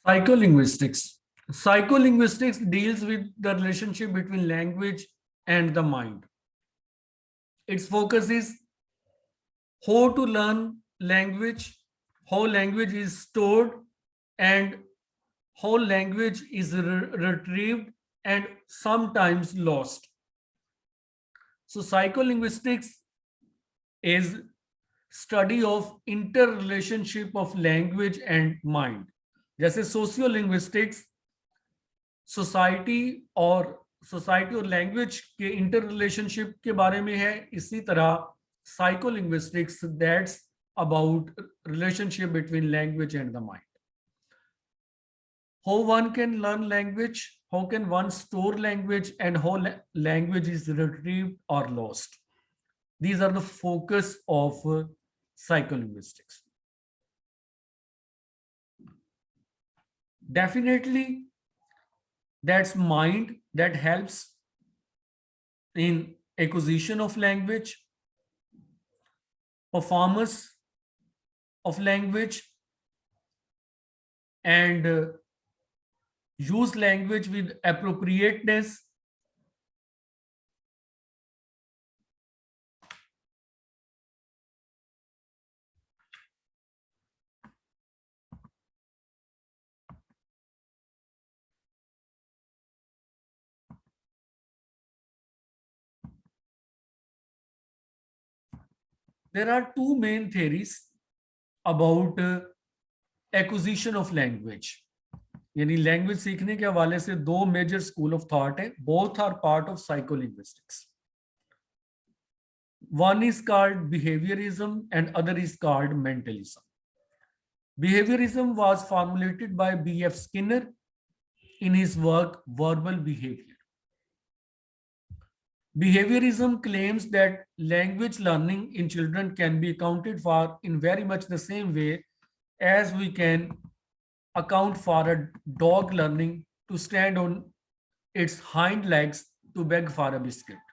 Psycholinguistics. Psycholinguistics deals with the relationship between language and the mind. Its focus is how to learn language, how language is stored, and how language is retrieved and sometimes lost. So psycholinguistics is study of interrelationship of language and mind. जैसे सोशियोलिंग्विस्टिक्स society और society और language के inter relationship के बारे में है, इसी तरह psycholinguistics that's about relationship between language and the mind. How one can learn language, how can one store language, and how language is retrieved or lost. These are the focus of psycholinguistics. Definitely, that's mind that helps in acquisition of language, performance of language, and use language with appropriateness. There are two main theories about acquisition of language. यानी language सीखने के हवाले से दो major school of thought है. Both are part of psycholinguistics. One is called behaviorism and other is called mentalism. Behaviorism was formulated by B.F. Skinner in his work Verbal Behavior. Behaviorism claims that language learning in children can be accounted for in very much the same way as we can account for a dog learning to stand on its hind legs to beg for a biscuit.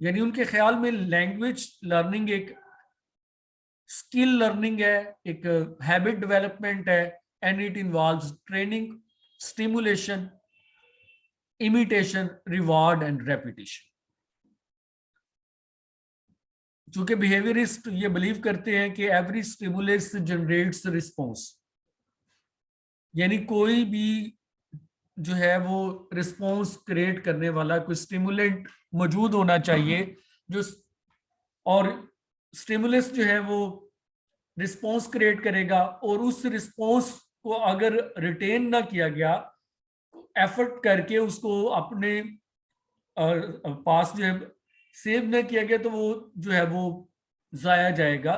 यानी उनके ख्याल में language learning एक skill learning है, एक habit development है, and it involves training, stimulation, imitation, reward and repetition. चूंकि behaviourist ये बिलीव करते हैं कि एवरी स्टिमुलस जनरेट्स रिस्पॉन्स, यानी कोई भी जो है वो रिस्पॉन्स क्रिएट करने वाला कोई स्टिमुलेंट मौजूद होना चाहिए जो, और स्टिमुलस जो है वो रिस्पॉन्स क्रिएट करेगा, और उस रिस्पॉन्स को अगर रिटेन ना किया गया, एफर्ट करके उसको अपने पास जो है सेव न किया गया, तो वो जो है वो जाया जाएगा.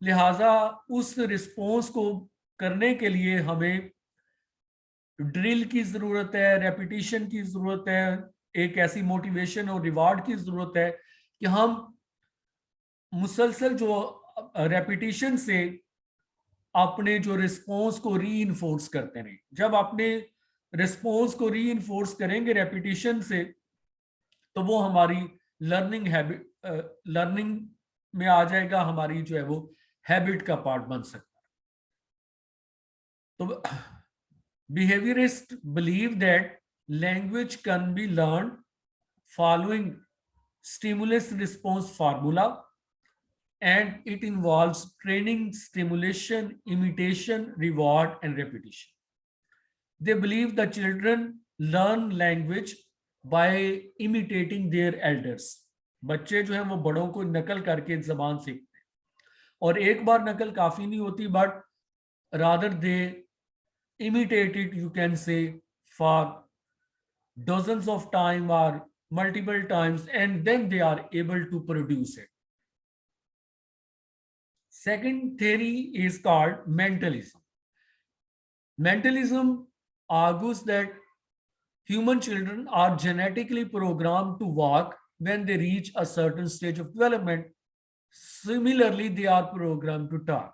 लिहाजा उस रिस्पॉन्स को करने के लिए हमें ड्रिल की जरूरत है, रेपिटेशन की जरूरत है, एक ऐसी मोटिवेशन और रिवार्ड की जरूरत है कि हम मुसलसल जो रेपिटेशन से अपने जो रिस्पॉन्स को री करते रहें. जब अपने रिस्पॉन्स को री करेंगे रेपिटेशन से, तो वो हमारी लर्निंग हैबिट, लर्निंग में आ जाएगा, हमारी जो है वो हैबिट का पार्ट बन सकता है. तो behaviorists believe that language can be learned following stimulus response formula, and it involves training, stimulation, imitation, reward, and repetition. They believe the children learn language by imitating their elders. बच्चे जो हैं वो बड़ों को नकल करके जबान सीखते हैं, और एक बार नकल काफी नहीं होती, but rather they imitate it, you can say, for dozens of times or multiple times, and then they are able to produce it. Second theory is called mentalism. Mentalism argues that human children are genetically programmed to walk when they reach a certain stage of development. Similarly, they are programmed to talk.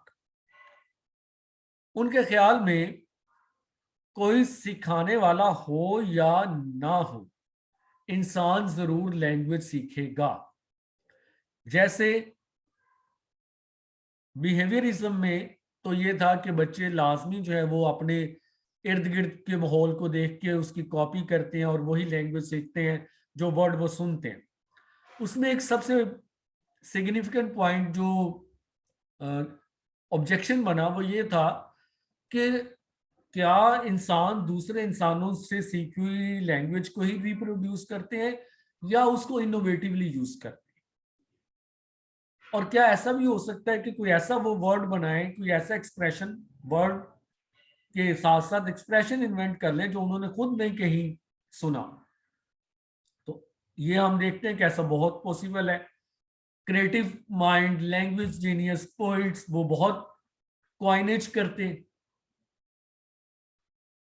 उनके ख्याल में कोई सिखाने वाला हो या ना हो, इंसान जरूर लैंग्वेज सीखेगा. जैसे बिहेवियरिज्म में तो ये था कि बच्चे लाजमी जो है वो अपने इर्द गिर्द के माहौल को देख के उसकी कॉपी करते हैं और वही लैंग्वेज सीखते हैं जो वर्ड वो सुनते हैं। उसमें एक सबसे सिग्निफिकेंट पॉइंट जो ऑब्जेक्शन बना वो ये था कि क्या इंसान दूसरे इंसानों से सीखी हुई लैंग्वेज को ही रिप्रोड्यूस करते हैं या उसको इनोवेटिवली यूज करते हैं, और क्या ऐसा भी हो सकता है कि कोई ऐसा वो वर्ड बनाए, कोई ऐसा एक्सप्रेशन वर्ड के साथ साथ एक्सप्रेशन इन्वेंट कर लें जो उन्होंने खुद नहीं कहीं सुना। तो ये हम देखते हैं कि ऐसा बहुत पॉसिबल है। Creative mind, language genius, poets वो बहुत क्वाइनेज करते हैं।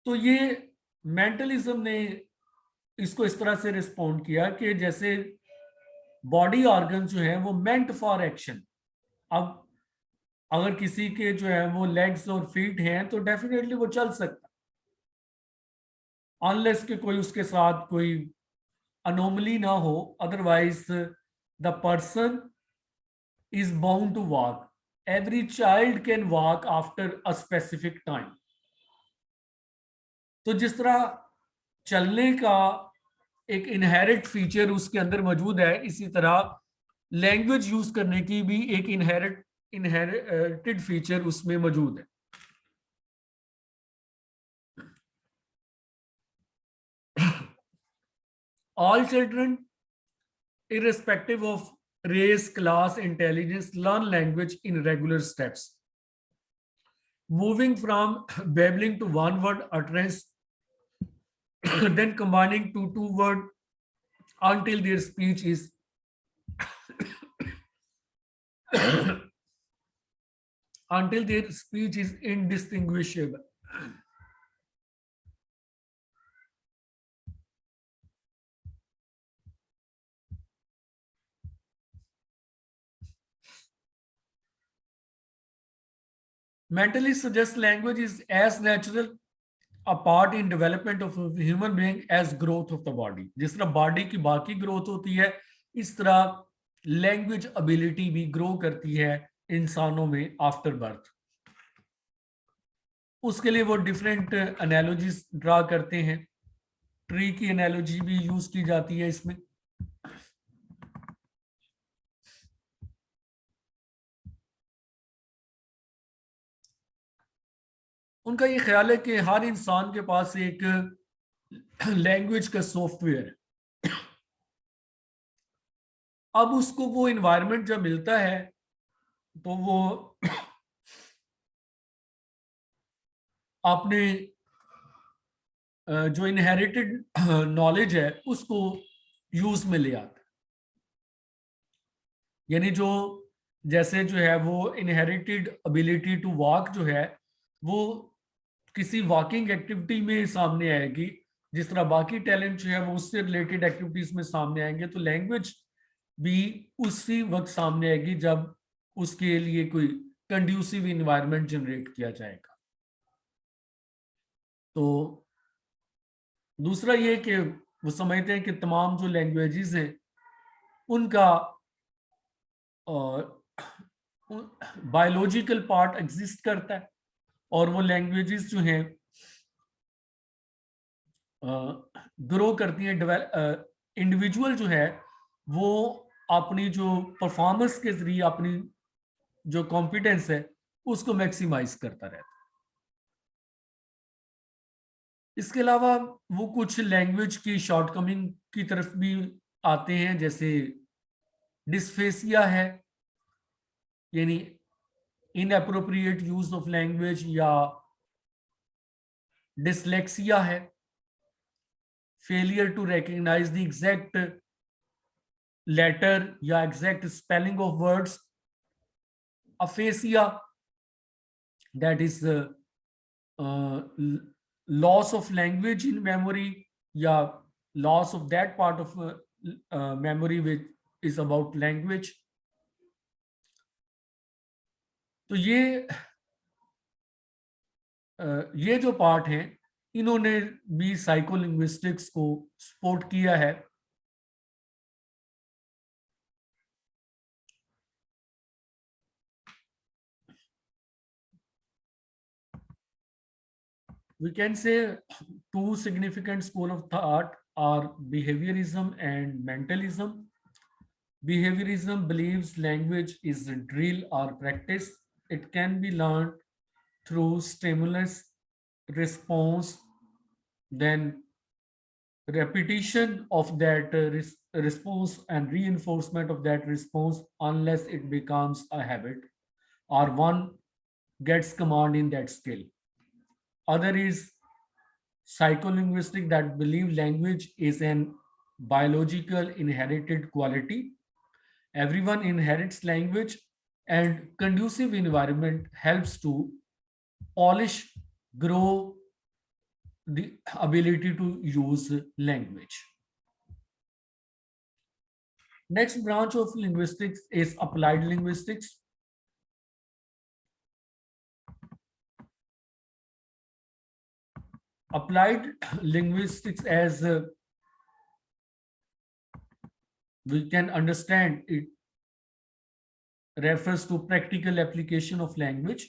तो ये मेंटलिज्म ने इसको इस तरह से रिस्पॉन्ड किया कि जैसे बॉडी ऑर्गन जो है वो मेंट फॉर एक्शन। अब अगर किसी के जो है वो लेग्स और फीट हैं तो डेफिनेटली वो चल सकता, अनलेस कि कोई उसके साथ कोई अनोमली ना हो, otherwise the person is bound to walk. Every child can walk after a specific time. तो जिस तरह चलने का एक इनहेरिट फीचर उसके अंदर मौजूद है, इसी तरह लैंग्वेज यूज करने की भी एक इनहेरिटेड फीचर उसमें मौजूद है। All children, irrespective of race, class, intelligence, learn language in regular steps, moving from babbling to one word utterance, then combining to two word until their speech is until their speech is indistinguishable. Mentalists suggest language is as natural a part in development of a human being as growth of the body. जिस तरह body की बाकी growth होती है, इस तरह language ability भी grow करती है इंसानों में आफ्टर बर्थ। उसके लिए वो डिफरेंट एनालॉजीज ड्रा करते हैं। ट्री की एनालॉजी भी यूज की जाती है इसमें। उनका ये ख्याल है कि हर इंसान के पास एक लैंग्वेज का सॉफ्टवेयर है। अब उसको वो इन्वायरमेंट जब मिलता है तो वो अपने जो इनहेरिटेड नॉलेज है उसको यूज में ले आता है। यानी जो जैसे जो है वो इनहेरिटेड एबिलिटी टू वॉक जो है वो किसी वॉकिंग एक्टिविटी में सामने आएगी, जिस तरह बाकी टैलेंट जो है वो उससे रिलेटेड एक्टिविटीज में सामने आएंगे, तो लैंग्वेज भी उसी वक्त सामने आएगी जब उसके लिए कोई कंड्यूसिव इन्वायरमेंट जनरेट किया जाएगा। तो दूसरा ये कि वो समझते हैं कि तमाम जो लैंग्वेजेस हैं उनका बायोलॉजिकल पार्ट एग्जिस्ट करता है, और वो लैंग्वेजेस जो हैं ग्रो करती हैं। इंडिविजुअल जो है वो अपनी जो परफॉर्मेंस के जरिए अपनी जो कॉम्पिटेंस है उसको मैक्सिमाइज करता रहता है। इसके अलावा वो कुछ लैंग्वेज की शॉर्टकमिंग की तरफ भी आते हैं, जैसे डिस्फेसिया है, यानी इनएप्रोप्रिएट यूज ऑफ लैंग्वेज, या डिसलेक्सिया है, failure to recognise the exact letter या exact spelling of words, aphasia, that is loss of language in memory, या loss of that part of memory which is about language। तो ये जो part हैं इन्होंने भी साइकोलिंग्विस्टिक्स को सपोर्ट किया है। We can say two significant school of thought are behaviorism and mentalism. Behaviorism believes language is a drill or practice. It can be learned through stimulus, response, then repetition of that response and reinforcement of that response unless it becomes a habit or one gets command in that skill. Other is psycholinguistic that believe language is an biological inherited quality. Everyone inherits language and conducive environment helps to polish, grow the ability to use language. Next branch of linguistics is applied linguistics. Applied linguistics, as we can understand, it refers to practical application of language.